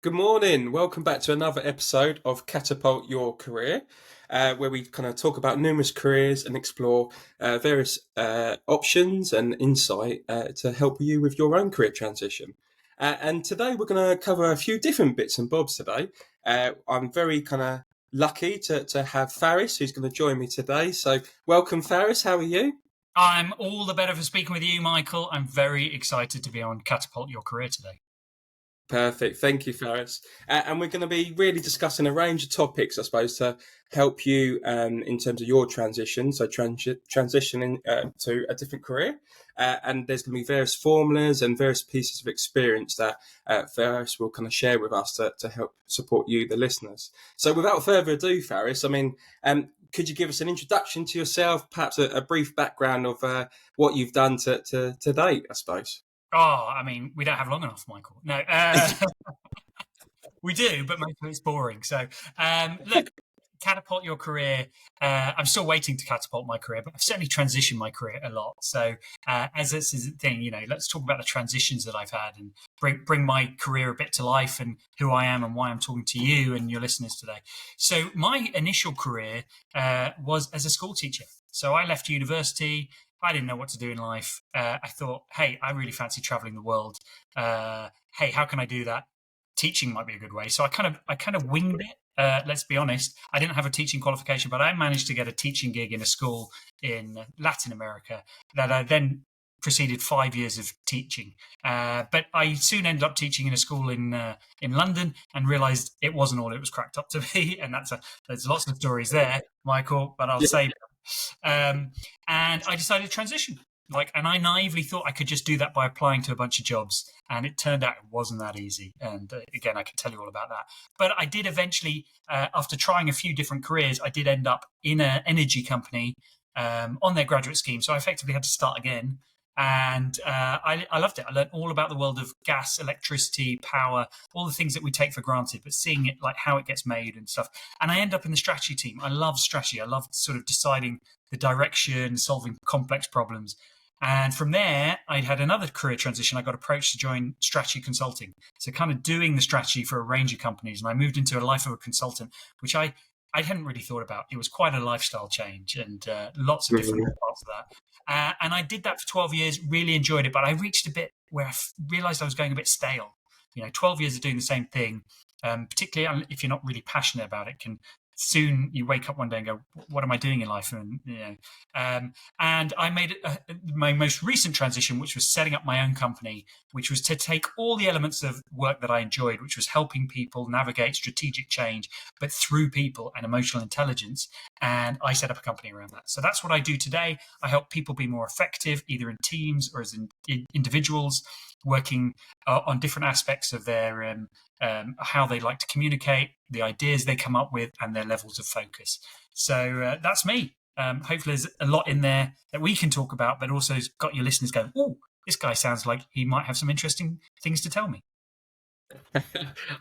Good morning. Welcome back to another episode of Catapult Your Career, where we kind of talk about numerous careers and explore various options and insight to help you with your own career transition. And today we're going to cover a few different bits and bobs today. I'm very kind of lucky to have Faris, who's going to join me today. So welcome, Faris. How are you? I'm all the better for speaking with you, Michael. I'm very excited to be on Catapult Your Career today. Perfect. Thank you, Faris. And we're going to be really discussing a range of topics, I suppose, to help you in terms of your transition. So transitioning to a different career. And there's going to be various formulas and various pieces of experience that Faris will kind of share with us to help support you, the listeners. So without further ado, Faris, could you give us an introduction to yourself, perhaps a brief background of what you've done to date, I suppose? We don't have long enough, Michael. No, we do, but most of it's boring. So, look, catapult your career. I'm still waiting to catapult my career, but I've certainly transitioned my career a lot. So, as this is the thing, let's talk about the transitions that I've had and bring my career a bit to life and who I am and why I'm talking to you and your listeners today. So, my initial career was as a school teacher. So, I left university. I didn't know what to do in life. I thought, hey, I really fancy traveling the world. Hey, how can I do that? Teaching might be a good way. So I kind of winged it. Let's be honest. I didn't have a teaching qualification, but I managed to get a teaching gig in a school in Latin America that I then proceeded 5 years of teaching. But I soon ended up teaching in a school in London and realized it wasn't all it was cracked up to be. And there's lots of stories there, Michael, but I'll say. And I decided to transition. And I naively thought I could just do that by applying to a bunch of jobs. And it turned out it wasn't that easy. And again, I can tell you all about that. But I did eventually, after trying a few different careers, I did end up in an energy company on their graduate scheme. So I effectively had to start again. And I loved it. I learned all about the world of gas, electricity, power, all the things that we take for granted, but seeing it, like how it gets made and stuff. And I end up in the strategy team. I love strategy. I love sort of deciding the direction, solving complex problems. And from there, I had another career transition. I got approached to join strategy consulting. So kind of doing the strategy for a range of companies. And I moved into a life of a consultant, which I hadn't really thought about. It was quite a lifestyle change and lots of different parts of that. And I did that for 12 years, really enjoyed it. But I reached a bit where I realized I was going a bit stale. 12 years of doing the same thing, particularly if you're not really passionate about it, can soon you wake up one day and go, what am I doing in life? And I made my most recent transition, which was setting up my own company, which was to take all the elements of work that I enjoyed, which was helping people navigate strategic change, but through people and emotional intelligence. And I set up a company around that. So that's what I do today. I help people be more effective, either in teams or as individuals, working on different aspects of their how they like to communicate, the ideas they come up with, and their levels of focus. So that's me. Hopefully there's a lot in there that we can talk about, but also got your listeners going, oh, this guy sounds like he might have some interesting things to tell me.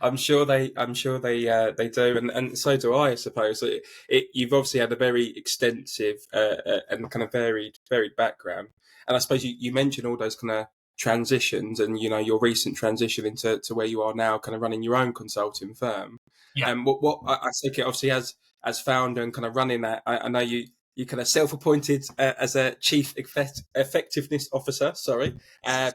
I'm sure they do, and so do I suppose. You've obviously had a very extensive and kind of varied background, and I suppose you mentioned all those kind of transitions, and your recent transition into where you are now, kind of running your own consulting firm. Yeah. And what I think, obviously, as founder and kind of running that, I know you kind of self-appointed as a chief effectiveness officer. Sorry,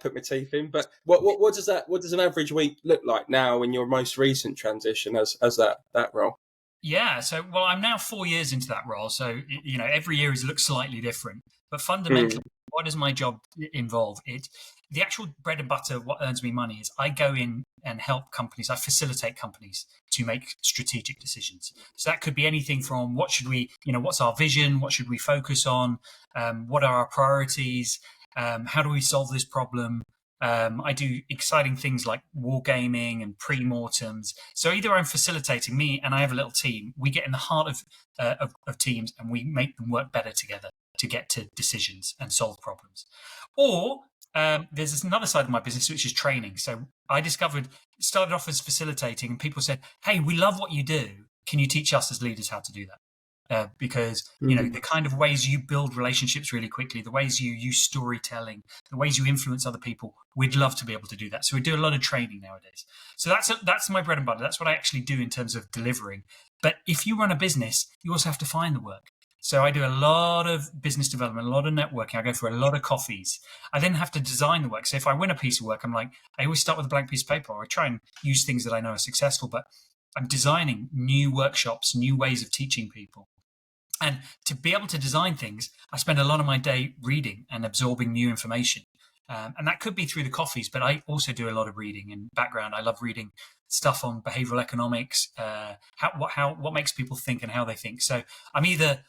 put my teeth in. But what does an average week look like now in your most recent transition as that role? Yeah. So, well, I'm now 4 years into that role. So, every year looks slightly different. But fundamentally, what does my job involve? The actual bread and butter, what earns me money is I go in and help companies. I facilitate companies to make strategic decisions. So that could be anything from what should we, what's our vision? What should we focus on? What are our priorities? How do we solve this problem? I do exciting things like wargaming and pre-mortems. So either I'm facilitating me and I have a little team. We get in the heart of teams and we make them work better together to get to decisions and solve problems. Or there's another side of my business, which is training. So I started off as facilitating, and people said, hey, we love what you do. Can you teach us as leaders how to do that? because the kind of ways you build relationships really quickly, the ways you use storytelling, the ways you influence other people, we'd love to be able to do that. So we do a lot of training nowadays. So that's my bread and butter. That's what I actually do in terms of delivering. But if you run a business, you also have to find the work. So I do a lot of business development, a lot of networking. I go for a lot of coffees. I then have to design the work. So if I win a piece of work, I always start with a blank piece of paper, or I try and use things that I know are successful, but I'm designing new workshops, new ways of teaching people. And to be able to design things, I spend a lot of my day reading and absorbing new information. And that could be through the coffees, but I also do a lot of reading in background. I love reading stuff on behavioral economics, what makes people think and how they think. So I'm either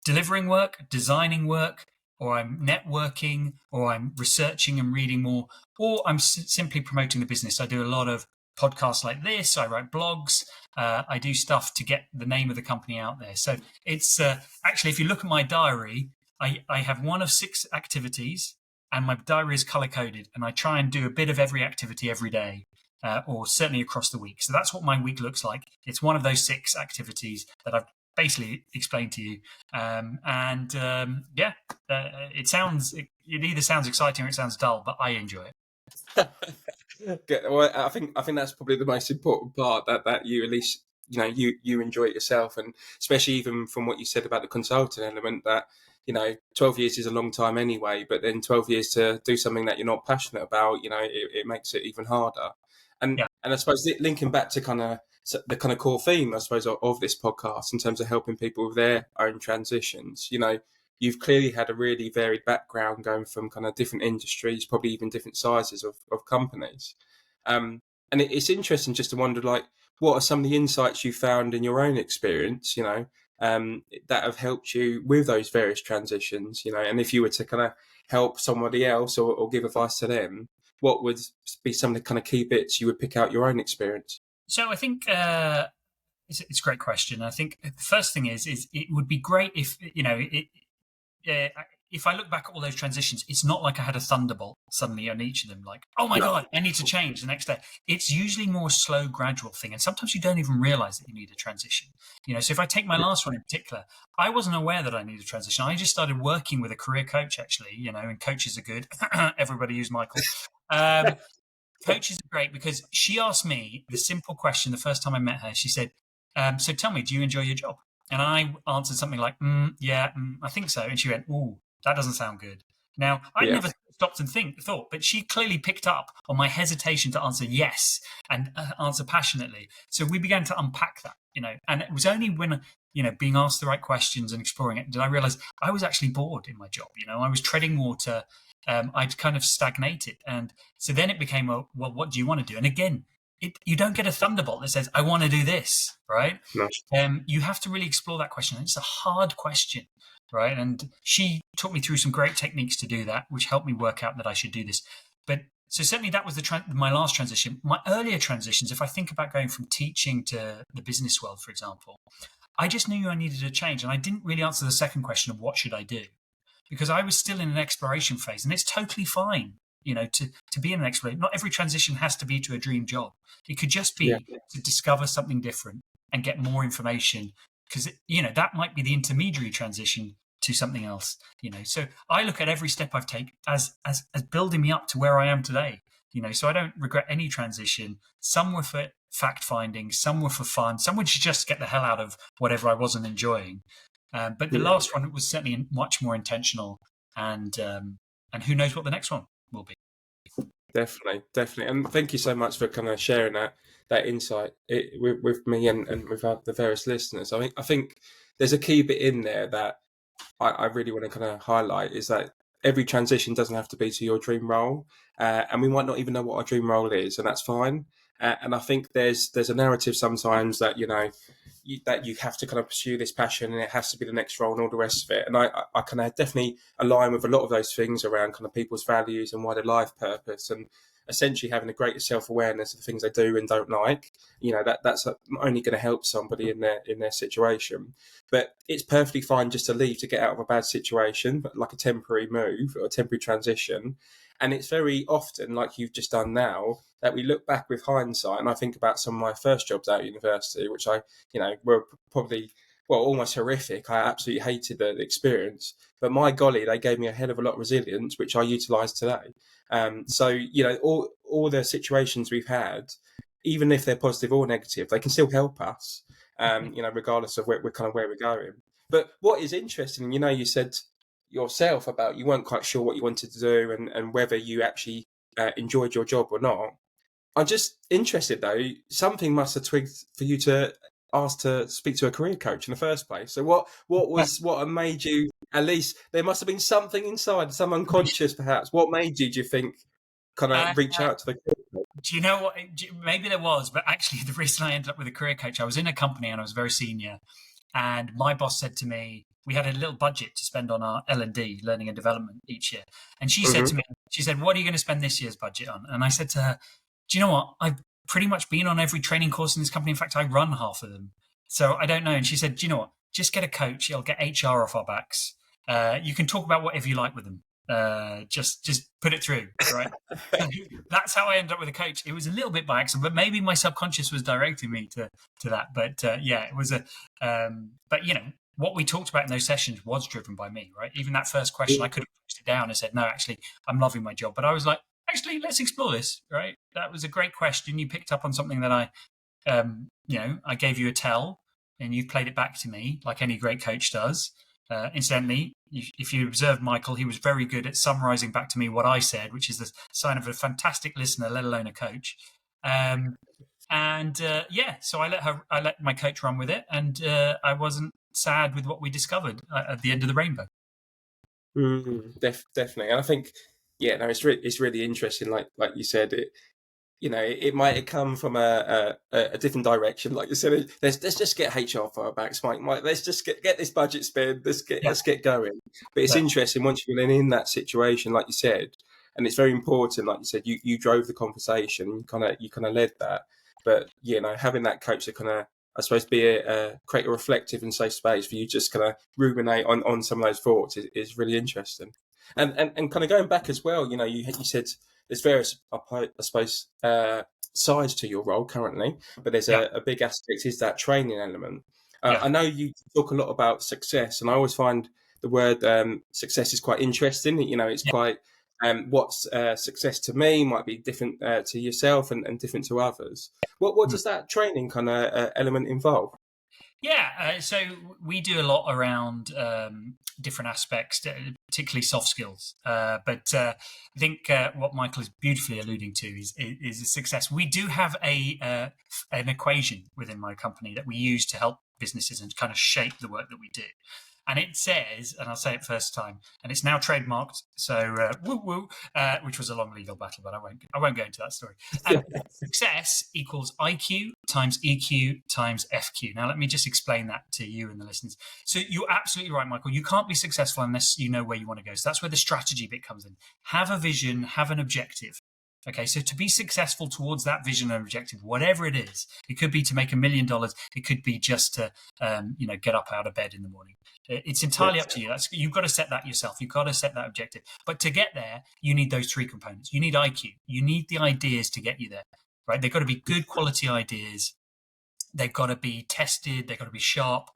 delivering work, designing work, or I'm networking, or I'm researching and reading more, or I'm simply promoting the business. I do a lot of podcasts like this. I write blogs. I do stuff to get the name of the company out there. So it's actually, if you look at my diary, I have one of 6 activities, and my diary is color coded, and I try and do a bit of every activity every day, or certainly across the week. So that's what my week looks like. It's one of those 6 activities that I've basically explained to you. It either sounds exciting or it sounds dull, but I enjoy it. Well, I think that's probably the most important part, that you at least you enjoy it yourself, and especially even from what you said about the consulting element, that 12 years is a long time anyway, but then 12 years to do something that you're not passionate about, it makes it even harder. And I suppose linking back to the kind of core theme, I suppose, of this podcast in terms of helping people with their own transitions, you've clearly had a really varied background, going from kind of different industries, probably even different sizes of companies. And it's interesting just to wonder, like, what are some of the insights you found in your own experience, that have helped you with those various transitions, and if you were to kind of help somebody else or give advice to them, what would be some of the kind of key bits you would pick out your own experience? So I think it's a great question. I think the first thing is it would be great if, if I look back at all those transitions, it's not like I had a thunderbolt suddenly on each of them, like, oh my God, I need to change the next day. It's usually more a slow, gradual thing. And sometimes you don't even realize that you need a transition. So if I take my last one in particular, I wasn't aware that I needed a transition. I just started working with a career coach, actually, and coaches are good. Everybody use Michael. Coaches are great because she asked me the simple question the first time I met her. She said, so tell me, do you enjoy your job? And I answered something like, I think so. And she went, ooh, that doesn't sound good. Now, I'd never stopped and thought, but she clearly picked up on my hesitation to answer yes and answer passionately. So we began to unpack that, and it was only when, being asked the right questions and exploring it, did I realize I was actually bored in my job. I was treading water. I'd kind of stagnated. And so then it became, well, what do you want to do? And again, you don't get a thunderbolt that says, I want to do this, right? Nice. You have to really explore that question. It's a hard question, right? And she taught me through some great techniques to do that, which helped me work out that I should do this. But so certainly that was my last transition. My earlier transitions, if I think about going from teaching to the business world, for example, I just knew I needed a change. And I didn't really answer the second question of what should I do, because I was still in an exploration phase, and it's totally fine, to be in an exploration. Not every transition has to be to a dream job. It could just be to discover something different and get more information, because, that might be the intermediary transition to something else, So I look at every step I've taken as building me up to where I am today, so I don't regret any transition. Some were for fact finding, some were for fun, some were to just get the hell out of whatever I wasn't enjoying. But the last one was certainly much more intentional, and who knows what the next one will be. Definitely, and thank you so much for kind of sharing that insight with me and with the various listeners. I think there's a key bit in there that I really want to kind of highlight, is that every transition doesn't have to be to your dream role, and we might not even know what our dream role is, and that's fine. And I think there's a narrative sometimes that that you have to kind of pursue this passion and it has to be the next role and all the rest of it. And I kind of definitely align with a lot of those things around kind of people's values and wider life purpose, and essentially having a greater self-awareness of the things they do and don't like. That's only going to help somebody in their situation. But it's perfectly fine just to leave to get out of a bad situation, but like a temporary move or a temporary transition. And it's very often, like you've just done now, that we look back with hindsight. And I think about some of my first jobs out of university, which were probably well, almost horrific. I absolutely hated the experience. But my golly, they gave me a hell of a lot of resilience, which I utilise today. So, all the situations we've had, even if they're positive or negative, they can still help us, regardless of where we're going. But what is interesting, you said yourself about you weren't quite sure what you wanted to do and whether you actually enjoyed your job or not. I'm just interested though, something must have twigged for you to ask to speak to a career coach in the first place. So what made you, at least there must have been something inside, some unconscious perhaps. What made you, do you think, kind of reach out to the career coach? Do you know what? Maybe there was, but actually the reason I ended up with a career coach, I was in a company and I was very senior. And my boss said to me, we had a little budget to spend on our L&D, learning and development, each year. And she said to me, what are you going to spend this year's budget on? And I said to her, do you know what? I've pretty much been on every training course in this company. In fact, I run half of them. So I don't know. And she said, do you know what? Just get a coach. It'll get HR off our backs. You can talk about whatever you like with them. Just put it through, right? That's how I ended up with a coach. It was a little bit by accident, but maybe my subconscious was directing me to that. But it was but what we talked about in those sessions was driven by me, right? Even that first question, I could have pushed it down and said, no, actually, I'm loving my job. But I was like, actually, let's explore this, right? That was a great question. You picked up on something that I gave you a tell and you've played it back to me like any great coach does. Incidentally, if you observed Michael, he was very good at summarizing back to me what I said, which is the sign of a fantastic listener, let alone a coach. So I let my coach run with it, and I wasn't sad with what we discovered at the end of the rainbow. Definitely, and I think, it's really interesting. Like you said, it might have come from a different direction. Like you said, let's just get HR for our backs, Mike. Let's just get this budget spent. Let's get going. But it's interesting once you're in that situation, like you said, and it's very important. Like you said, you drove the conversation. You kind of led that. But having that coach to kind of, I suppose, create a reflective and safe space for you just kind of ruminate on some of those thoughts is really interesting. And kind of going back as well, you said there's various, I suppose, sides to your role currently, but there's a big aspect is that training element. I know you talk a lot about success, and I always find the word success is quite interesting. It's quite what's success to me might be different to yourself and different to others. What does that training kind of element involve? So we do a lot around different aspects, particularly soft skills. But I think what Michael is beautifully alluding to is a success. We do have an equation within my company that we use to help businesses and kind of shape the work that we do. And it says, and I'll say it first time, and it's now trademarked. So, which was a long legal battle, but I won't go into that story. Success equals IQ times EQ times FQ. Now, let me just explain that to you and the listeners. So, you're absolutely right, Michael. You can't be successful unless you know where you want to go. So that's where the strategy bit comes in. Have a vision, have an objective. Okay, so to be successful towards that vision and objective, whatever it is, it could be to make $1 million. It could be just to, get up out of bed in the morning. It's entirely up to you. You've got to set that yourself. You've got to set that objective. But to get there, you need those three components. You need IQ. You need the ideas to get you there, right? They've got to be good quality ideas. They've got to be tested. They've got to be sharp.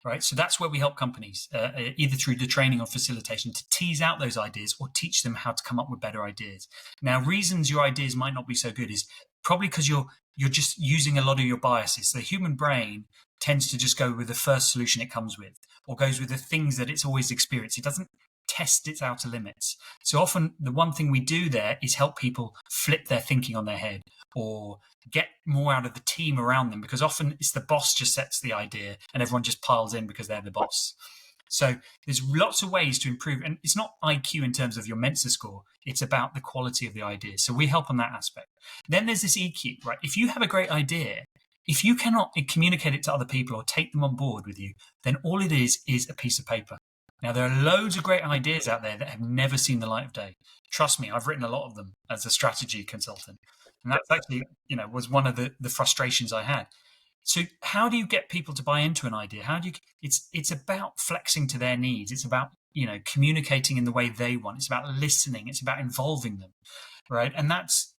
Right, so that's where we help companies, either through the training or facilitation, to tease out those ideas or teach them how to come up with better ideas. Now, reasons your ideas might not be so good is probably because you're just using a lot of your biases. So the human brain tends to just go with the first solution it comes with, or goes with the things that it's always experienced. It doesn't test its outer limits. So often the one thing we do there is help people flip their thinking on their head, or get more out of the team around them, because often it's the boss just sets the idea and everyone just piles in because they're the boss. So there's lots of ways to improve, and it's not IQ in terms of your Mensa score, it's about the quality of the idea. So we help on that aspect. Then there's this EQ, right? If you have a great idea, if you cannot communicate it to other people or take them on board with you, then all it is a piece of paper. Now, there are loads of great ideas out there that have never seen the light of day. Trust me, I've written a lot of them as a strategy consultant. And that's actually, was one of the frustrations I had. So how do you get people to buy into an idea? It's about flexing to their needs. It's about, communicating in the way they want. It's about listening. It's about involving them, right? And that's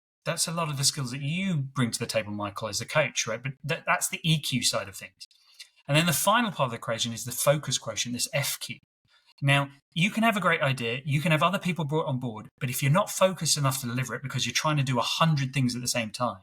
a lot of the skills that you bring to the table, Michael, as a coach, right? But that's the EQ side of things. And then the final part of the equation is the focus quotient, this FQ. Now, you can have a great idea, you can have other people brought on board, but if you're not focused enough to deliver it because you're trying to do 100 things at the same time,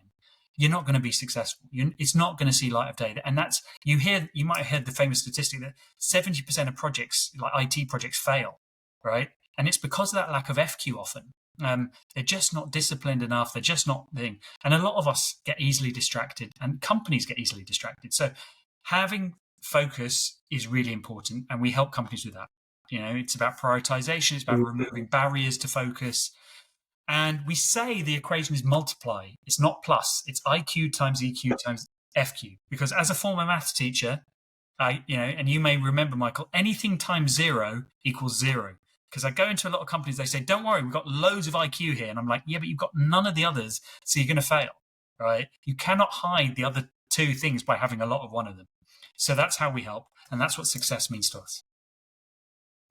you're not going to be successful. It's not going to see light of day. And that's, you might have heard the famous statistic that 70% of projects, like IT projects, fail, right? And it's because of that lack of FQ often. They're just not disciplined enough. They're just not thing. And a lot of us get easily distracted, and companies get easily distracted. So having focus is really important, and we help companies with that. It's about prioritization. It's about removing barriers to focus. And we say the equation is multiply. It's not plus. It's IQ times EQ times FQ. Because as a former maths teacher, and you may remember, Michael, anything times 0 equals 0. Because I go into a lot of companies, they say, don't worry, we've got loads of IQ here. And I'm like, yeah, but you've got none of the others, so you're going to fail, right? You cannot hide the other two things by having a lot of one of them. So that's how we help. And that's what success means to us.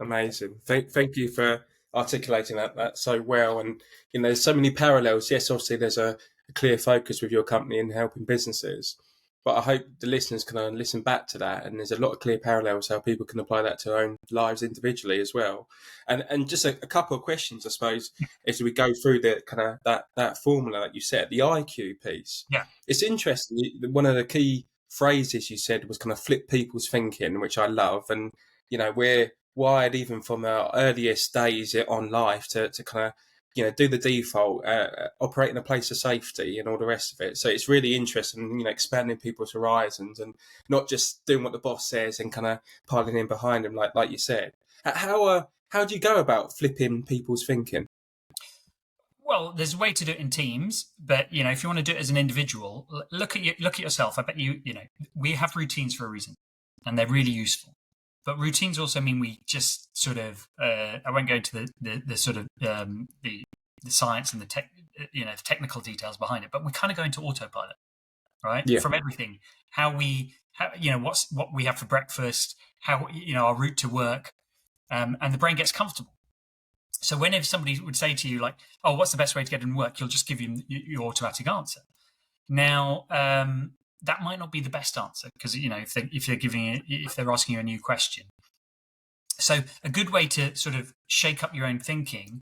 Amazing. Thank you for articulating that so well. And, there's so many parallels. Yes, obviously there's a clear focus with your company in helping businesses. But I hope the listeners can listen back to that, and there's a lot of clear parallels how people can apply that to their own lives individually as well. And just a couple of questions, I suppose, as we go through the kind of that formula that you said, the IQ piece. Yeah, it's interesting. One of the key phrases you said was kind of flip people's thinking, which I love. And we're wired even from our earliest days on life to kind of do the default, operate in a place of safety and all the rest of it. So it's really interesting, expanding people's horizons and not just doing what the boss says and kind of piling in behind them, like you said. How do you go about flipping people's thinking? Well, there's a way to do it in teams, but if you want to do it as an individual, look at yourself. I bet we have routines for a reason, and they're really useful. But routines also mean we just sort of, I won't go into the sort of the science and the technical details behind it, but we kind of go into autopilot, right? Yeah. From everything, what we have for breakfast, how our route to work, and the brain gets comfortable. So whenever somebody would say to you like, "Oh, what's the best way to get in work?" You'll just give you your automatic answer. Now, that might not be the best answer because if they're asking you a new question. So a good way to sort of shake up your own thinking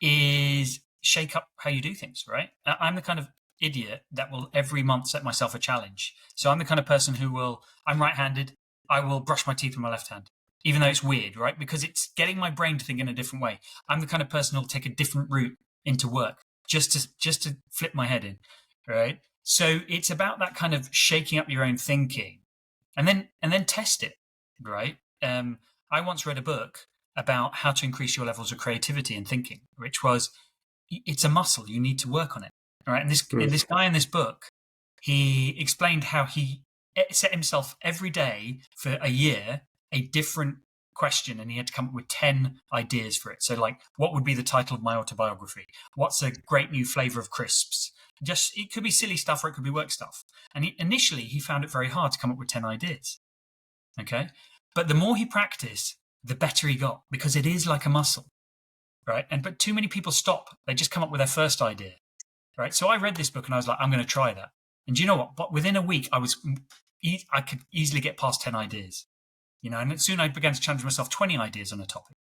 is shake up how you do things, right? I'm the kind of idiot that will every month set myself a challenge. So I'm the kind of person I'm right-handed. I will brush my teeth with my left hand, even though it's weird, right? Because it's getting my brain to think in a different way. I'm the kind of person who'll take a different route into work just to flip my head in, right? So it's about that kind of shaking up your own thinking and then test it, right? I once read a book about how to increase your levels of creativity and thinking, which was, it's a muscle. You need to work on it, right? And this guy in this book, he explained how he set himself every day for a year a different question, and he had to come up with 10 ideas for it. So like, what would be the title of my autobiography? What's a great new flavor of crisps? Just, it could be silly stuff or it could be work stuff. And initially he found it very hard to come up with 10 ideas. Okay. But the more he practiced, the better he got, because it is like a muscle, right? But too many people stop. They just come up with their first idea, right? So I read this book and I was like, I'm going to try that. And do you know what? But within a week, I could easily get past 10 ideas, and soon I began to challenge myself 20 ideas on a topic,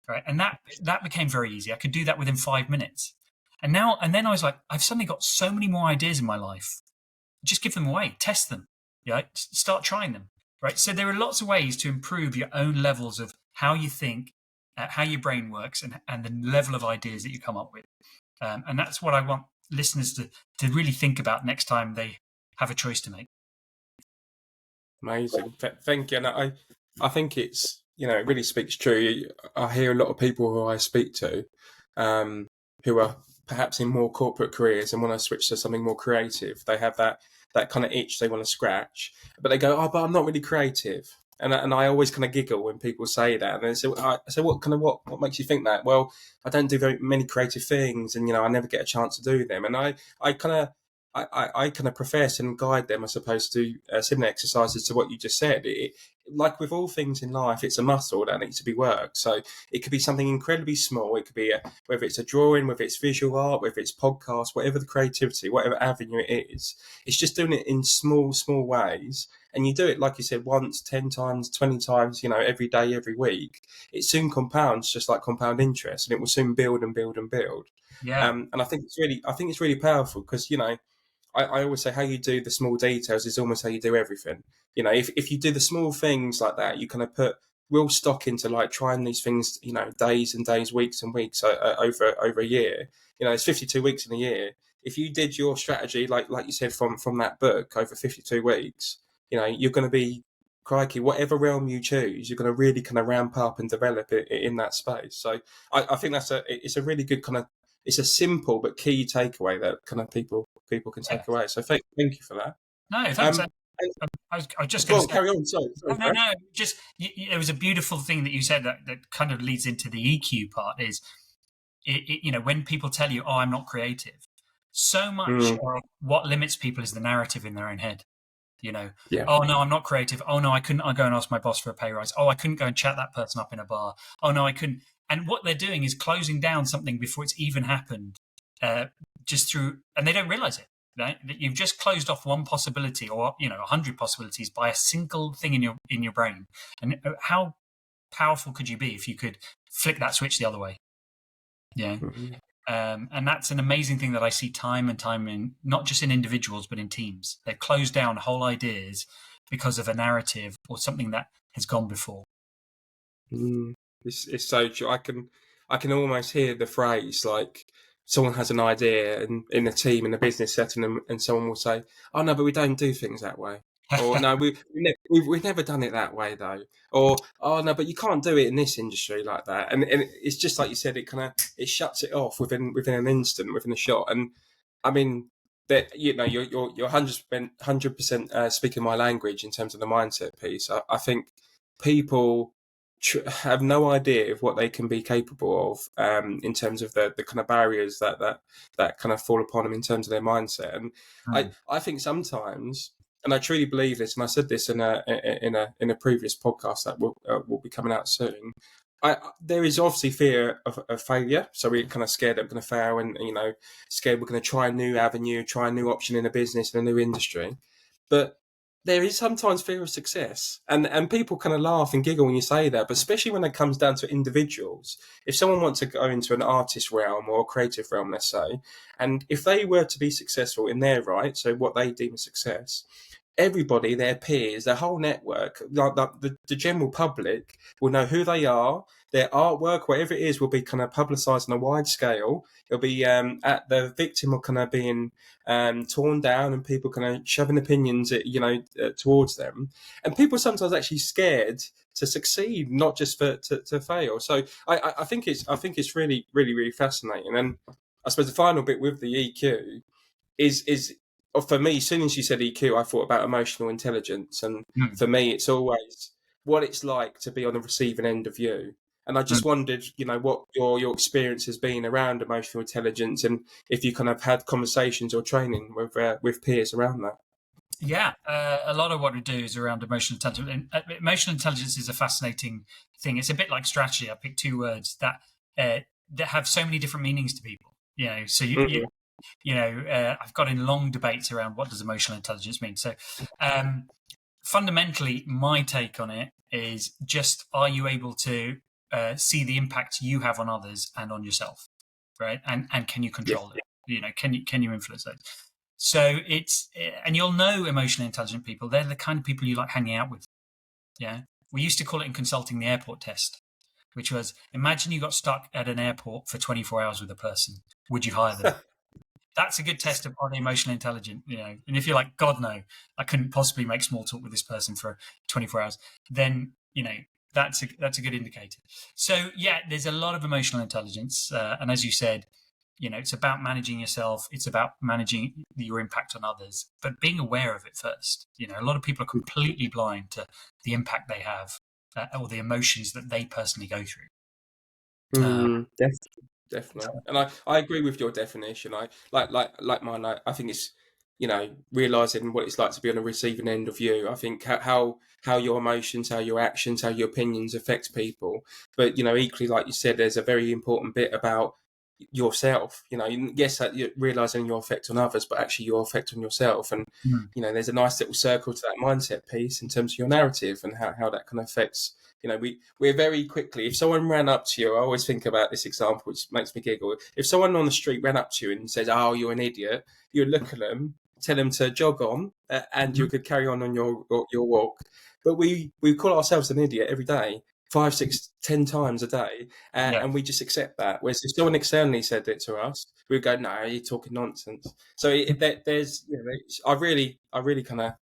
right? And that became very easy. I could do that within 5 minutes. And then I was like, I've suddenly got so many more ideas in my life. Just give them away, test them, start trying them, right? So there are lots of ways to improve your own levels of how you think, how your brain works, and the level of ideas that you come up with. And that's what I want listeners to really think about next time they have a choice to make. Amazing. Thank you. And I think it's, it really speaks true. I hear a lot of people who I speak to who are perhaps in more corporate careers and want to switch to something more creative. They have that kind of itch they want to scratch, but they go, "Oh, but I'm not really creative." And I always kind of giggle when people say that. And I say, what makes you think that? Well, I don't do very many creative things, and I never get a chance to do them. And I kind of profess and guide them, I suppose, to do similar exercises to what you just said. like with all things in life, it's a muscle that needs to be worked. So it could be something incredibly small. It could be whether it's a drawing, whether it's visual art, whether it's podcast, whatever the creativity, whatever avenue it is. It's just doing it in small ways. And you do it, like you said, once, 10 times, 20 times, every day, every week. It soon compounds, just like compound interest, and it will soon build and build and build. Yeah. And I think it's really powerful because, I always say how you do the small details is almost how you do everything. If you do the small things like that, you kind of put real stock into like trying these things, days and days, weeks and weeks over a year. It's 52 weeks in a year. If you did your strategy, like you said, from that book over 52 weeks, you're going to be, crikey, whatever realm you choose, you're going to really kind of ramp up and develop it in that space. So I think it's a really good kind of, it's a simple but key takeaway that kind of people can take away. So thank you for that. No, thanks. I was just going to say, carry on. Sorry, no. Just it was a beautiful thing that you said that kind of leads into the EQ part. Is when people tell you, "Oh, I'm not creative," so much of what limits people is the narrative in their own head. Oh no, I'm not creative. Oh no, I couldn't. I'll go and ask my boss for a pay rise. Oh, I couldn't go and chat that person up in a bar. Oh no, I couldn't. And what they're doing is closing down something before it's even happened, just through, and they don't realize it. Right? That you've just closed off one possibility, or 100 possibilities by a single thing in your brain. And how powerful could you be if you could flick that switch the other way? Yeah. And that's an amazing thing that I see time and time in, not just in individuals, but in teams. They've closed down whole ideas because of a narrative or something that has gone before. It's so true. I can almost hear the phrase, like someone has an idea in a team, in a business setting, and someone will say, "Oh no, but we don't do things that way," or "No, we've never done it that way though," or "Oh no, but you can't do it in this industry like that." And it's just like you said, it shuts it off within an instant, within a shot. And I mean that you're 100% speaking my language in terms of the mindset piece. I think people have no idea of what they can be capable of in terms of the kind of barriers that kind of fall upon them in terms of their mindset. And I think sometimes, and I truly believe this, and I said this in a previous podcast that will be coming out soon. There is obviously fear of failure, so we're kind of scared that we're going to fail, and scared we're going to try a new avenue, try a new option in a business, in a new industry. But there is sometimes fear of success, and people kind of laugh and giggle when you say that, but especially when it comes down to individuals. If someone wants to go into an artist realm or a creative realm, let's say, and if they were to be successful in their right, so what they deem a success, everybody, their peers, their whole network, the general public will know who they are. Their artwork, whatever it is, will be kind of publicised on a wide scale. It'll be at the victim of kind of being torn down, and people kind of shoving opinions towards them. And people are sometimes actually scared to succeed, not just to fail. So I think it's really, really, really fascinating. And I suppose the final bit with the EQ is for me, as soon as you said EQ, I thought about emotional intelligence. And for me, it's always what it's like to be on the receiving end of you. And I just wondered, what your experience has been around emotional intelligence, and if you kind of had conversations or training with peers around that. Yeah, a lot of what we do is around emotional intelligence. Emotional intelligence is a fascinating thing. It's a bit like strategy. I picked two words that have so many different meanings to people. So I've got in long debates around what does emotional intelligence mean. So fundamentally, my take on it is just, are you able to see the impact you have on others and on yourself, right? And can you control it? Can you influence it? So and you'll know emotionally intelligent people. They're the kind of people you like hanging out with. Yeah. We used to call it in consulting the airport test, which was, imagine you got stuck at an airport for 24 hours with a person. Would you hire them? That's a good test of, are they emotionally intelligent? And if you're like, God, no, I couldn't possibly make small talk with this person for 24 hours, then, that's a good indicator. So yeah, there's a lot of emotional intelligence. And as you said, it's about managing yourself. It's about managing your impact on others, but being aware of it first. A lot of people are completely blind to the impact they have or the emotions that they personally go through. Definitely. And I agree with your definition. I like mine. I think it's realizing what it's like to be on the receiving end of you. I think how your emotions, how your actions, how your opinions affect people. But equally, like you said, there's a very important bit about yourself. Yes, that you're realizing your effect on others, but actually your effect on yourself. And Mm. there's a nice little circle to that mindset piece in terms of your narrative and how that kind of affects. We're very quickly, if someone ran up to you, I always think about this example, which makes me giggle. If someone on the street ran up to you and says, "Oh, you're an idiot," you would look at them, tell them to jog on, and you could carry on your walk. But we call ourselves an idiot every day, 5, 6, 10 times a day, Yeah. and we just accept that. Whereas if someone externally said it to us, we'd go, "No, you're talking nonsense." So there's, I really kind of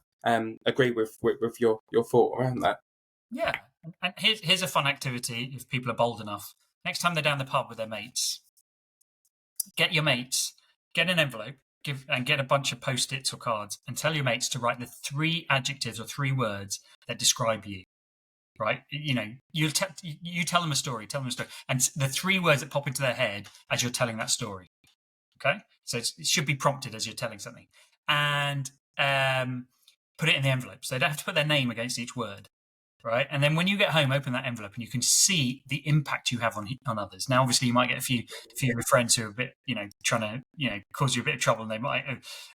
agree with your thought around that. Yeah. And here's a fun activity if people are bold enough. Next time they're down the pub with their mates, get an envelope, get a bunch of post-its or cards, and tell your mates to write the 3 adjectives or 3 words that describe you. Right? You tell them a story, and the 3 words that pop into their head as you're telling that story. Okay, so it should be prompted as you're telling something, and put it in the envelope. So they don't have to put their name against each word. Right, and then when you get home, open that envelope, and you can see the impact you have on others. Now, obviously, you might get a few of your friends who are a bit, trying to, cause you a bit of trouble, and they might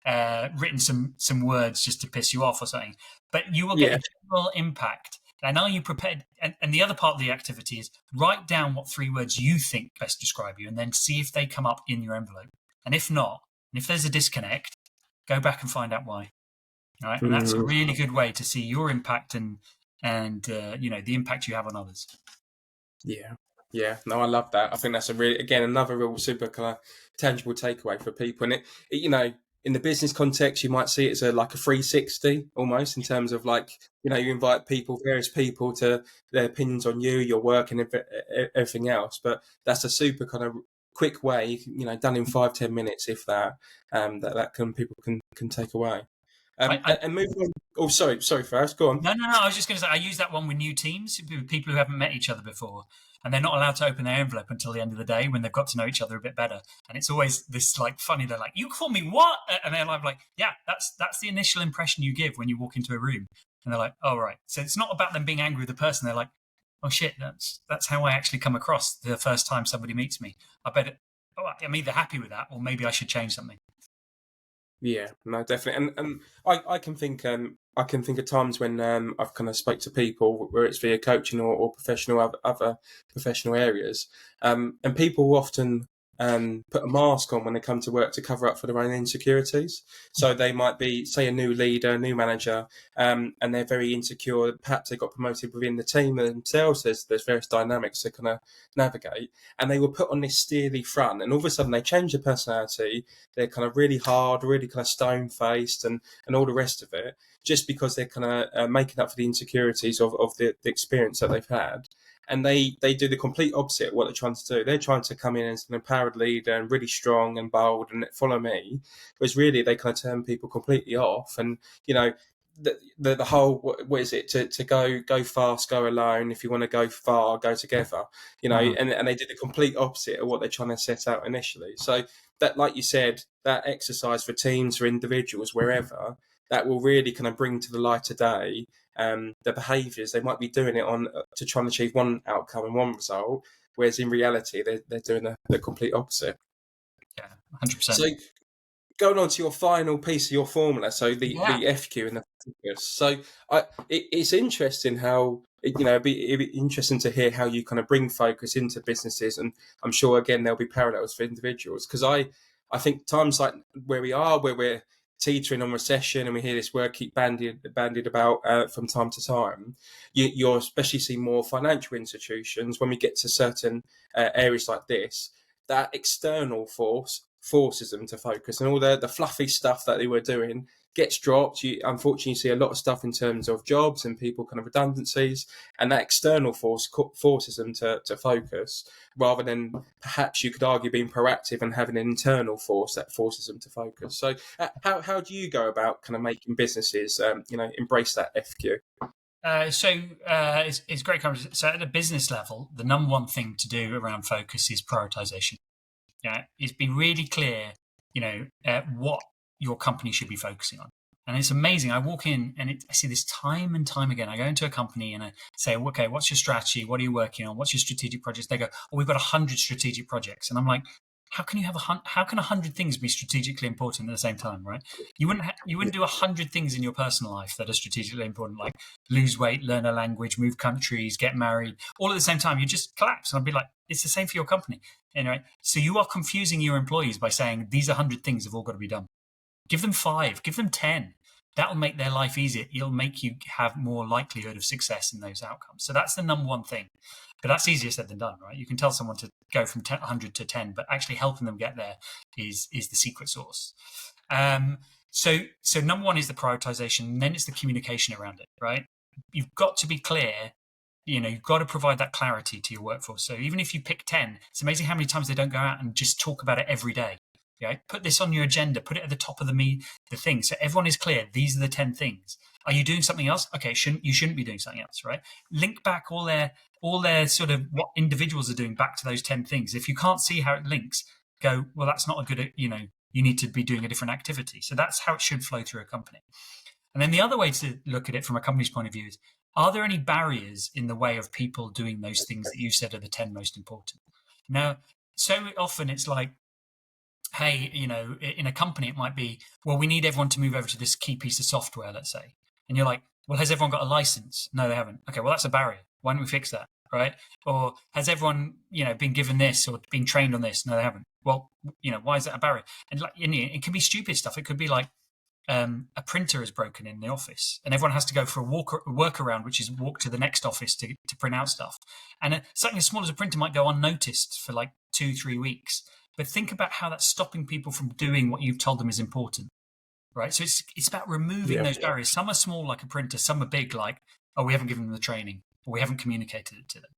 have written some words just to piss you off or something. But you will get a general impact. And are you prepared? And the other part of the activity is write down what 3 words you think best describe you, and then see if they come up in your envelope. And if not, and if there's a disconnect, go back and find out why. All right, and that's a really good way to see your impact and the impact you have on others. Yeah, no, I love that. I think that's another real super kind of tangible takeaway for people. And it in the business context, you might see it as like a 360 almost, in terms of like, you invite various people to their opinions on you, your work, and everything else. But that's a super kind of quick way, done in 5-10 minutes, if that, people can take away. And moving on. Oh, sorry, Faris, go on. No. I was just going to say, I use that one with new teams, people who haven't met each other before, and they're not allowed to open their envelope until the end of the day when they've got to know each other a bit better. And it's always this like funny. They're like, "You call me what?" And they're like, "Yeah, that's the initial impression you give when you walk into a room." And they're like, "Oh, right." So it's not about them being angry with the person. They're like, "Oh shit, that's how I actually come across the first time somebody meets me. I'm either happy with that, or maybe I should change something." Yeah, no, definitely, and I can think of times when I've kind of spoke to people, where it's via coaching or professional other professional areas, and people will often put a mask on when they come to work to cover up for their own insecurities. So they might be, say, a new leader, new manager, and they're very insecure. Perhaps they got promoted within the team themselves. There's various dynamics to kind of navigate, and they will put on this steely front, and all of a sudden they change their personality. They're kind of really hard, really kind of stone-faced, and all the rest of it, just because they're kind of making up for the insecurities of the experience that they've had. And they do the complete opposite of what they're trying to do. They're trying to come in as an empowered leader and really strong and bold and follow me, whereas really they kind of turn people completely off. And the whole, what is it, to go fast, go alone. If you want to go far, go together. And they did the complete opposite of what they're trying to set out initially. So that, like you said, that exercise for teams, for individuals, wherever, that will really kind of bring to the light of day the behaviours. They might be doing it to try and achieve one outcome and one result, whereas in reality they're doing the complete opposite. Yeah, 100%. So going on to your final piece of your formula, so the FQ and the focus. So it's interesting how it'd be interesting to hear how you kind of bring focus into businesses, and I'm sure again there'll be parallels for individuals, because I think times like where we're teetering on recession, and we hear this word keep bandied about from time to time. You'll especially see more financial institutions when we get to certain areas like this, that external forces them to focus, and all the fluffy stuff that they were doing gets dropped. You unfortunately see a lot of stuff in terms of jobs and people kind of redundancies, and that external forces them to focus, rather than perhaps you could argue being proactive and having an internal force that forces them to focus. So how do you go about kind of making businesses embrace that FQ? It's great conversation. So at a business level, the number one thing to do around focus is prioritization. Yeah, it's been really clear, what your company should be focusing on. And it's amazing. I walk in and I see this time and time again. I go into a company and I say, okay, what's your strategy? What are you working on? What's your strategic projects? They go, oh, we've got 100 strategic projects. And I'm like, how can 100 things be strategically important at the same time, right? You wouldn't do 100 things in your personal life that are strategically important, like lose weight, learn a language, move countries, get married, all at the same time. You just collapse. And I'd be like, it's the same for your company. Anyway, so you are confusing your employees by saying these 100 things have all got to be done. Give them 5, give them 10. That'll make their life easier. It'll make you have more likelihood of success in those outcomes. So that's the number one thing. But that's easier said than done, right? You can tell someone to go from 100 to 10, but actually helping them get there is the secret sauce. So number one is the prioritization, and then it's the communication around it, right? You've got to be clear. You've got to provide that clarity to your workforce. So even if you pick 10, it's amazing how many times they don't go out and just talk about it every day. Okay? Put this on your agenda, put it at the top of the thing. So everyone is clear. These are the 10 things. Are you doing something else? Okay, you shouldn't be doing something else, right? Link back all their sort of what individuals are doing back to those 10 things. If you can't see how it links, go, well, that's not a good, you need to be doing a different activity. So that's how it should flow through a company. And then the other way to look at it from a company's point of view is, are there any barriers in the way of people doing those things that you said are the 10 most important? Now, so often it's like, hey, in a company, it might be, well, we need everyone to move over to this key piece of software, let's say. And you're like, well, has everyone got a license? No, they haven't. Okay, well, that's a barrier. Why don't we fix that, right? Or has everyone, been given this or been trained on this? No, they haven't. Well, why is that a barrier? And it can be stupid stuff. It could be like a printer is broken in the office and everyone has to go for a workaround, which is walk to the next office to print out stuff. And something as small as a printer might go unnoticed for like 2-3 weeks. But think about how that's stopping people from doing what you've told them is important, right? So it's about removing those barriers. Some are small, like a printer. Some are big, like, oh, we haven't given them the training or we haven't communicated it to them.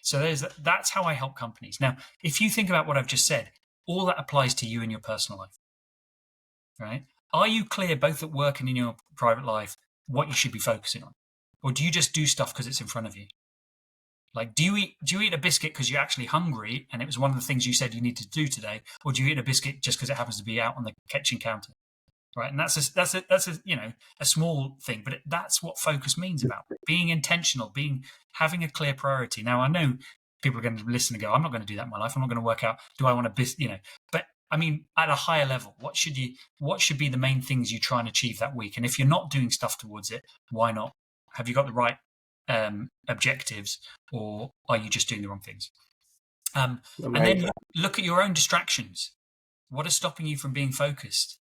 So that's how I help companies. Now, if you think about what I've just said, all that applies to you in your personal life, right? Are you clear both at work and in your private life what you should be focusing on? Or do you just do stuff because it's in front of you? Like, do you eat a biscuit because you're actually hungry and it was one of the things you said you needed to do today, or do you eat a biscuit just because it happens to be out on the kitchen counter, right? And that's a small thing, but that's what focus means about being intentional, having a clear priority. Now, I know people are going to listen and go, I'm not going to do that in my life. I'm not going to work out. Do I want to, But I mean, at a higher level, what should be the main things you try and achieve that week? And if you're not doing stuff towards it, why not? Have you got the right objectives, or are you just doing the wrong things? And then look at your own distractions. What is stopping you from being focused,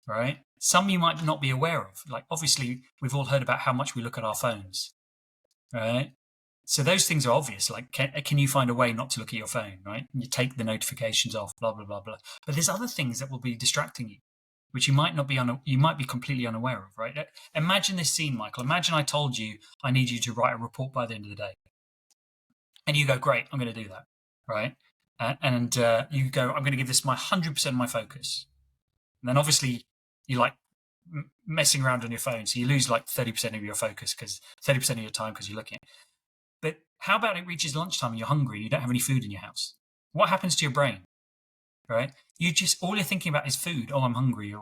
right? Some you might not be aware of. Like, obviously, we've all heard about how much we look at our phones, right? So those things are obvious. Like, can you find a way not to look at your phone, right? You take the notifications off, blah, blah, blah, blah. But there's other things that will be distracting you, which you might be completely unaware of, right? Imagine this scene, Michael. Imagine I told you I need you to write a report by the end of the day. And you go, great, I'm going to do that, right? And you go, I'm going to give this my 100% of my focus. And then obviously you like messing around on your phone. So you lose like 30% of your focus, because 30% of your time because you're looking at it. But how about it reaches lunchtime and you're hungry and you don't have any food in your house? What happens to your brain? Right? All you're thinking about is food. Oh, I'm hungry.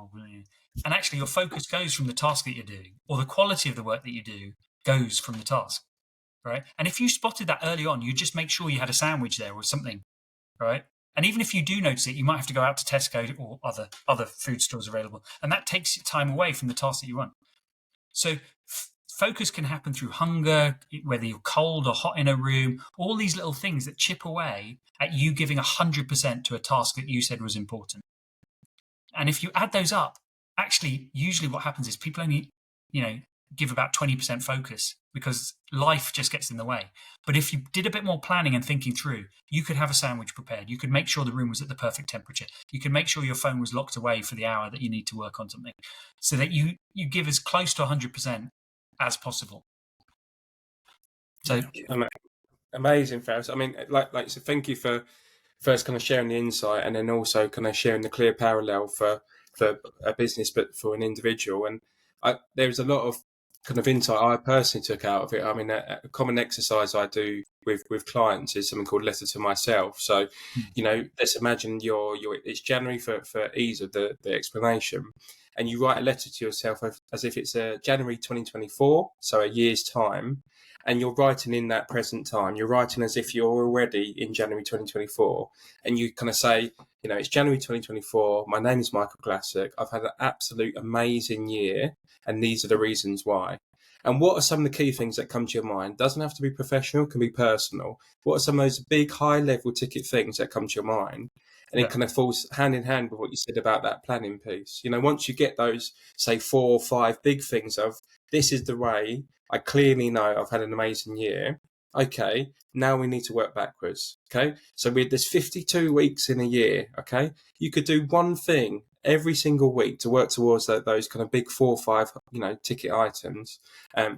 And actually your focus goes from the task that you're doing, or the quality of the work that you do goes from the task, right? And if you spotted that early on, you just make sure you had a sandwich there or something, right? And even if you do notice it, you might have to go out to Tesco or other food stores available. And that takes time away from the task that you want. So focus can happen through hunger, whether you're cold or hot in a room, all these little things that chip away at you giving 100% to a task that you said was important. And if you add those up, actually, usually what happens is people only, give about 20% focus, because life just gets in the way. But if you did a bit more planning and thinking through, you could have a sandwich prepared. You could make sure the room was at the perfect temperature. You could make sure your phone was locked away for the hour that you need to work on something, so that you give as close to 100% as possible. So amazing, Faris. I mean, so thank you for first kind of sharing the insight, and then also kind of sharing the clear parallel for a business, but for an individual. And there's a lot of kind of insight I personally took out of it. I mean, a common exercise I do with clients is something called letter to myself. So, let's imagine it's January for ease of the explanation. and you write a letter to yourself as if it's a January 2024, so a year's time, and you're writing in that present time. You're writing as if you're already in January 2024, and you kind of say, it's January 2024. My name is Michael Glassick. I've had an absolute amazing year, and these are the reasons why. And what are some of the key things that come to your mind? Doesn't have to be professional, can be personal. What are some of those big high level ticket things that come to your mind? And it kind of falls hand in hand with what you said about that planning piece. Once you get those, say, 4 or 5 big things of this is the way, I clearly know I've had an amazing year. Okay, now we need to work backwards. Okay, so there's 52 weeks in a year. Okay, you could do one thing every single week to work towards those kind of big 4 or 5, ticket items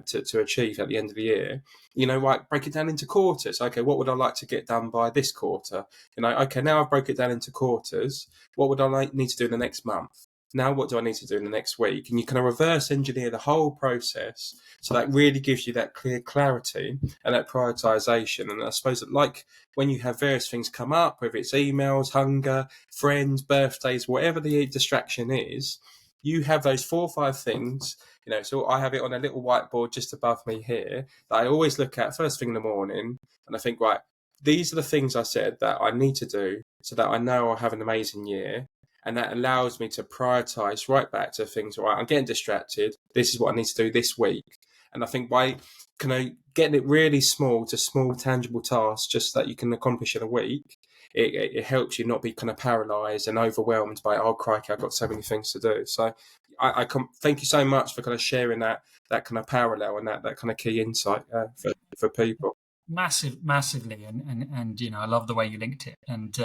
to achieve at the end of the year. Right, break it down into quarters. Okay, what would I like to get done by this quarter? Okay, now I've broke it down into quarters. What would I need to do in the next month? Now, what do I need to do in the next week? And you kind of reverse engineer the whole process. So that really gives you that clear clarity and that prioritization. And I suppose that, like when you have various things come up, whether it's emails, hunger, friends, birthdays, whatever the distraction is, you have those 4 or 5 things. So I have it on a little whiteboard just above me here that I always look at first thing in the morning. And I think, right, these are the things I said that I need to do so that I know I'll have an amazing year. And that allows me to prioritize right back to things, right, I'm getting distracted. This is what I need to do this week. And I think by getting it really small to small, tangible tasks, just that you can accomplish in a week, it helps you not be kind of paralyzed and overwhelmed by, oh, crikey, I've got so many things to do. So I thank you so much for kind of sharing that kind of parallel and that kind of key insight for people. Massively. And I love the way you linked it. And,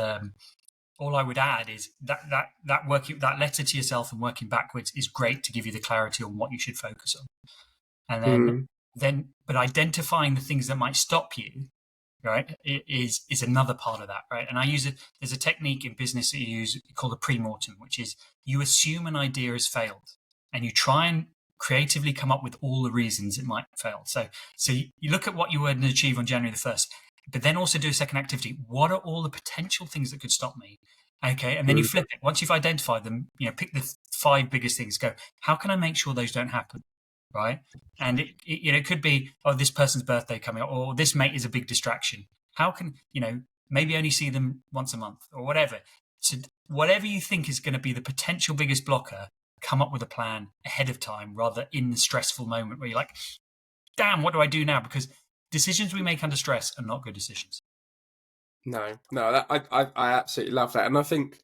all I would add is that letter to yourself and working backwards is great to give you the clarity on what you should focus on, and but identifying the things that might stop you, right, is another part of that, right? And there's a technique in business that you use called a pre-mortem, which is you assume an idea has failed and you try and creatively come up with all the reasons it might fail. So you look at what you were to achieve on January the 1st. But then also do a second activity. What are all the potential things that could stop me? Okay, and then you flip it. Once you've identified them, pick the 5 biggest things. Go, how can I make sure those don't happen? Right? And it could be, oh, this person's birthday coming up, or this mate is a big distraction. How can maybe only see them once a month or whatever? So whatever you think is going to be the potential biggest blocker, come up with a plan ahead of time, rather in the stressful moment where you're like, damn, what do I do now? Because decisions we make under stress are not good decisions. No, I absolutely love that, and I think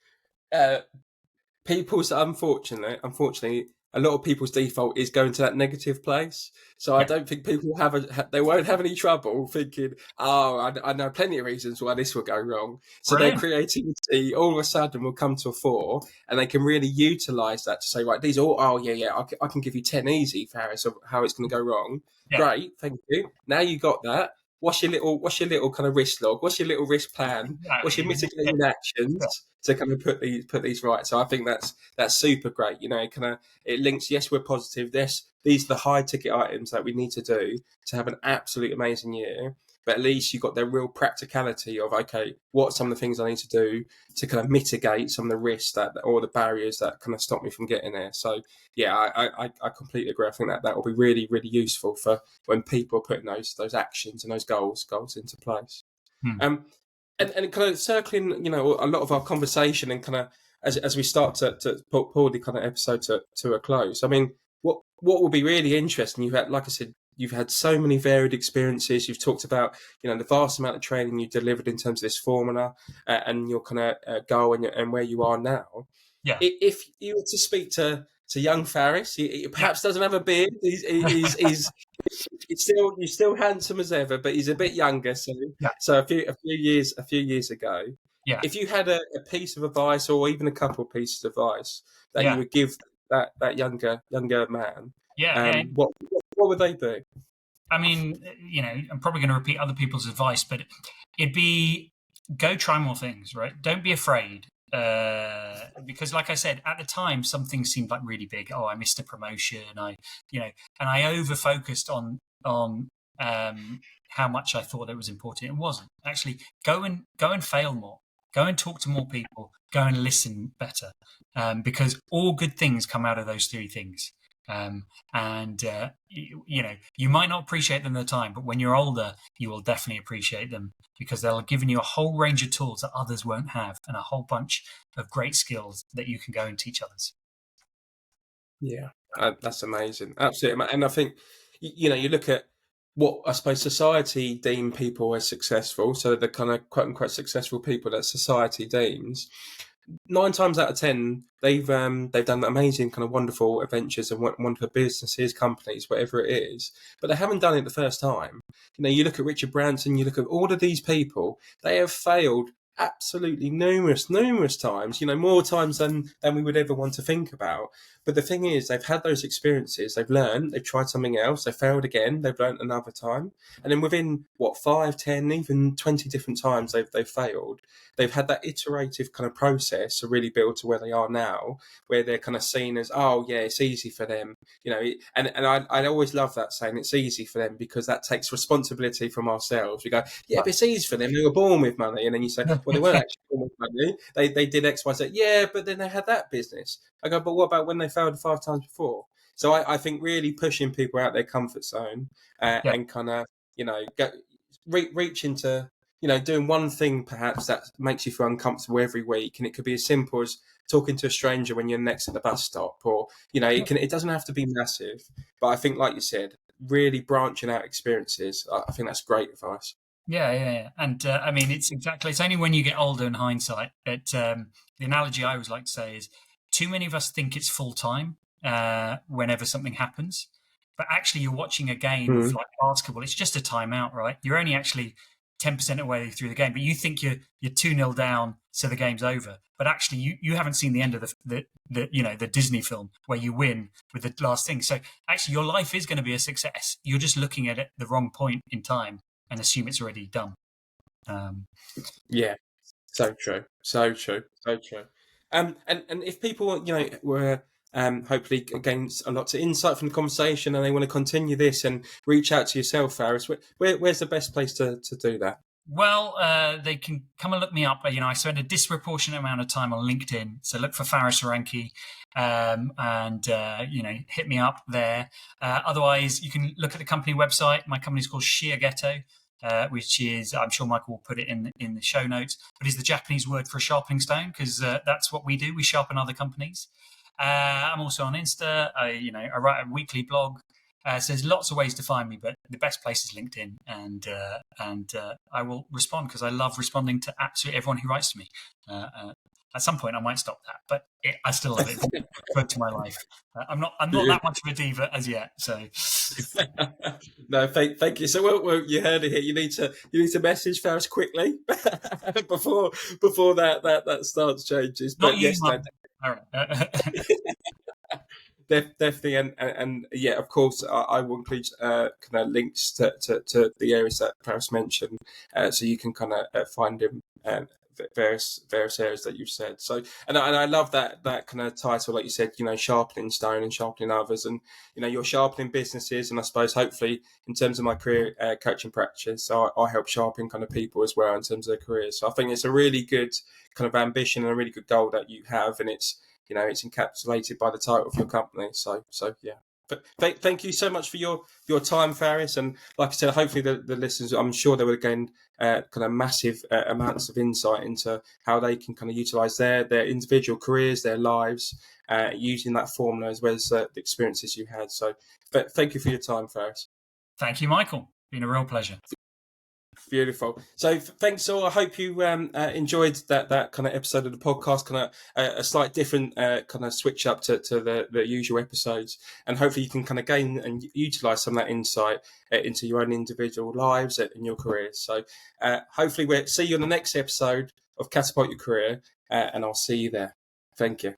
people's unfortunately, a lot of people's default is going to that negative place. So I don't think people they won't have any trouble thinking, oh, I know plenty of reasons why this will go wrong. So Brilliant. Their creativity all of a sudden will come to a fore, and they can really utilize that to say, right, these are all, I can give you 10 easy, Faris, of how it's going to go wrong. Yeah. Great, thank you. Now you got that. What's your little kind of risk log? What's your little risk plan? Exactly. What's your mitigating actions to kind of put these right? So I think that's super great. It links. Yes, we're positive. These are the high ticket items that we need to do to have an absolute amazing year. But at least you've got the real practicality of, okay, what are some of the things I need to do to kind of mitigate some of the risks or the barriers that kind of stop me from getting there. So yeah, I completely agree. I think that will be really, really useful for when people are putting those actions and those goals into place. And kind of circling, a lot of our conversation and kind of as we start to pull the kind of episode to a close. I mean, what will be really interesting, you've had, like I said, you've had so many varied experiences. You've talked about, the vast amount of training you delivered in terms of this formula and your kind of goal and where you are now. Yeah. If you were to speak to young Faris, he perhaps doesn't have a beard. He's still handsome as ever, but he's a bit younger. So a few years ago, if you had a piece of advice or even a couple of pieces of advice that you would give that younger man, what would they be? I mean, I'm probably going to repeat other people's advice, but it'd be go try more things, right? Don't be afraid. Because like I said, at the time, some things seemed like really big. Oh, I missed a promotion. And I over-focused on how much I thought it was important. It wasn't. Actually, go and fail more. Go and talk to more people. go and listen better, because all good things come out of those three things. You might not appreciate them at the time, but when you're older, you will definitely appreciate them, because they'll have given you a whole range of tools that others won't have, and a whole bunch of great skills that you can go and teach others. Yeah, that's amazing. Absolutely. And I think, you look at what I suppose society deem people as successful. So the kind of quote unquote successful people that society deems, 9 times out of 10, they've done amazing, kind of wonderful adventures and wonderful businesses, companies, whatever it is. But they haven't done it the first time. You look at Richard Branson, you look at all of these people, they have failed absolutely numerous times. More times than we would ever want to think about. But the thing is, they've had those experiences, they've learned, they've tried something else, they failed again, they've learned another time, and then within 5, 10, even 20 different times they've failed. They've had that iterative kind of process to really build to where they are now, where they're kind of seen as, oh yeah, it's easy for them, and I always love that saying, it's easy for them, because that takes responsibility from ourselves. We go, yeah, but it's easy for them, they were born with money. And then you say, well, they weren't actually born with money, they did X, Y, Z. Yeah, but then they had that business. I go, but what about when they failed 5 times before? So I think really pushing people out their comfort zone, and kind of, reach into, doing one thing perhaps that makes you feel uncomfortable every week. And it could be as simple as talking to a stranger when you're next to the bus stop, or, it doesn't have to be massive. But I think, like you said, really branching out experiences, I think that's great advice. Yeah. And it's only when you get older in hindsight that the analogy I always like to say is, too many of us think it's full time whenever something happens, but actually you're watching a game of like basketball. It's just a timeout, right? You're only actually 10% of the way through the game, but you think you're 2-0 down, so the game's over. But actually, you haven't seen the end of the Disney film where you win with the last thing. So actually, your life is going to be a success. You're just looking at it the wrong point in time and assume it's already done. Yeah, so true. And if people, were hopefully gain a lot of insight from the conversation, and they want to continue this and reach out to yourself, Faris, where's the best place to do that? Well, they can come and look me up. I spend a disproportionate amount of time on LinkedIn, so look for Faris Aranki, and hit me up there. Otherwise, you can look at the company website. My company's called Shiageto, which is, I'm sure Michael will put it in the show notes, but is the Japanese word for a sharpening stone, because that's what we do. We sharpen other companies. I'm also on Insta. I write a weekly blog. So there's lots of ways to find me, but the best place is LinkedIn, and I will respond, because I love responding to absolutely everyone who writes to me. At some point, I might stop that, but I still love it. It's good to my life. I'm not that much of a diva as yet. So no, thank you. So well, you heard it here. You need to message Faris quickly before that starts changes. Not but you, yes, Mum. All right. Definitely, and yeah, of course, I will include kind of links to the areas that Faris mentioned, so you can kind of find him. Various areas that you've said. So, and I love that kind of title, like you said, sharpening stone and sharpening others, and you're sharpening businesses, and I suppose hopefully in terms of my career coaching practice, I help sharpen kind of people as well in terms of their careers. So I think it's a really good kind of ambition and a really good goal that you have, and it's encapsulated by the title of your company. So yeah. But thank you so much for your time, Faris. And like I said, hopefully the listeners, I'm sure they will gain kind of massive amounts of insight into how they can kind of utilise their individual careers, their lives, using that formula as well as the experiences you had. So, but thank you for your time, Faris. Thank you, Michael. Been a real pleasure. Beautiful. So thanks all. I hope you enjoyed that kind of episode of the podcast, kind of a slight different kind of switch up to the usual episodes, and hopefully you can kind of gain and utilise some of that insight into your own individual lives and your careers. So hopefully we'll see you on the next episode of Catapult Your Career, and I'll see you there. Thank you.